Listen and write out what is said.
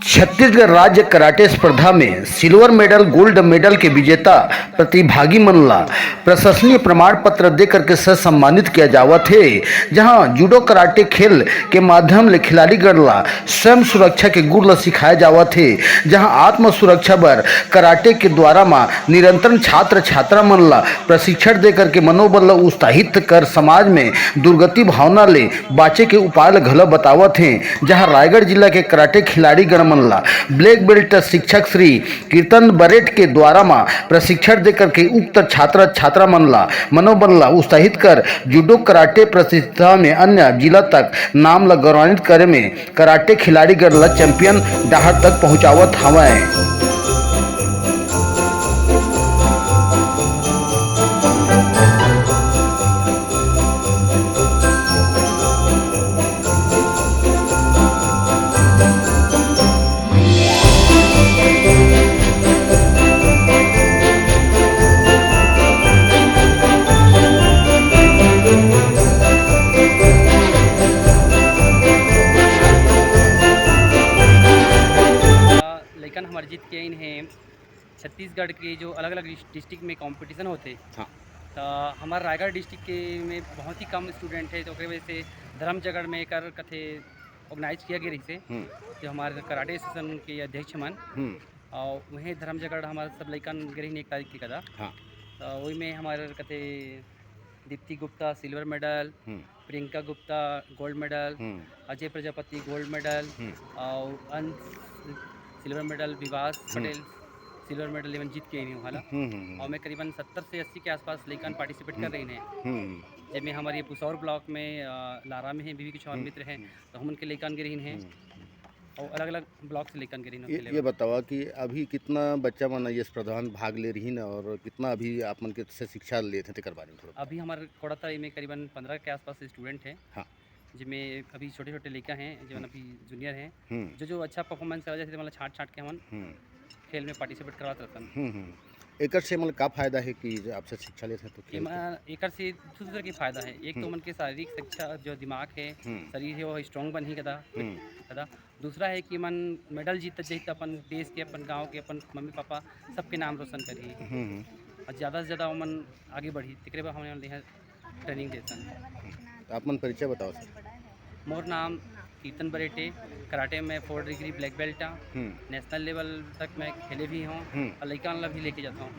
छत्तीसगढ़ राज्य कराटे स्पर्धा में सिल्वर मेडल गोल्ड मेडल के विजेता प्रतिभागी मन ला प्रशंसनीय प्रमाण पत्र दे करके सम्मानित किया जावत है। जहां जूडो कराटे खेल के माध्यम ले खिलाड़ी गण ला स्वयं सुरक्षा के गुण ला सिखाया जावत है। जहां आत्म सुरक्षा बर कराटे के द्वारा मा निरंतर छात्र छात्रा मन ला प्रशिक्षण दे करके मनोबल ला उत्साहित कर समाज में दुर्गति भावना ले बाचे के उपाय ला घला बतावत है। जहां रायगढ़ जिला के कराटे खिलाड़ी गण मन ला ब्लैक बेल्ट शिक्षक श्री कीर्तन बरेट के द्वारा मा प्रशिक्षण देकर के उक्त छात्र छात्रा मन ला मनोबल ला उत्साहित कर जूडो कराटे प्रतियोगिता में अन्य जिला तक नाम ला गौरवान्वित करे में कराटे खिलाड़ी गण ला चैंपियन डहार तक पहुंचावत हवय। लेकिन हमारे जीत के इन हैं छत्तीसगढ़ के जो अलग अलग डिस्ट्रिक्ट में कंपटीशन होते। हाँ। तो हमारे रायगढ़ डिस्ट्रिक्ट के में बहुत ही कम स्टूडेंट है, तो वजह से धर्म जगड़ में कर कथे ऑर्गेनाइज किया गया से जो हमारे कराटे एसोसिएशन के अध्यक्ष मन और वहीं धर्म जगड़ हमारे सब लैकन गिरी 1 तारीख की कदा। हाँ। तो वही में हमारे कथे Dipti Gupta silver medal, Priyanka Gupta gold medal, Ajay Prajapati gold medal और Ansh silver medal, Vivas Patel silver medal even जीत के आई हूँ हाला। और मैं करीबन 70 से 80 के आसपास लेकिन पार्टिसिपेट कर रही हैं। जिसमें हमारे पुसौर ब्लॉक में लारा में हैं भी कुछ और मित्र हैं, तो हम उनके लेकर गिरी हैं और अलग अलग ब्लॉक से लेकर गिरी। ये बतावा कि अभी कितना बच्चा मन ये स्पर्धा में भाग ले रही न और कितना अभी आप मन के से शिक्षा लेते थे बारे में थोड़ा। अभी हमारे कोड़ाता में करीबन 15 के आसपास स्टूडेंट हैं। हाँ। जिसमें अभी छोटे छोटे लड़का हैं जो अभी जूनियर हैं जो अच्छा परफॉर्मेंस करा जाए मतलब छाट के हम खेल में पार्टिसिपेट करवाते रहते हैं। एकर से मतलब का फायदा है कि आपसे शिक्षा लेते हैं तो एकर से दूसरे की फायदा है। एक तो मन के शारीरिक शिक्षा जो दिमाग है शरीर है वो स्ट्रॉन्ग बन ही कदा। दूसरा है कि मन मेडल जीत जीत अपन देश के अपन गांव के अपन मम्मी पापा सबके नाम रोशन करिए और ज़्यादा से ज़्यादा मन आगे बढ़ी तिकरे पर हमें ट्रेनिंग देता है। तो आप मन परिचय बताओ सर। मोर नाम कीर्तन बरेटे, कराटे में 4 degree black belt, national level तक मैं खेले भी हूँ और लड़का भी लेके जाता हूँ।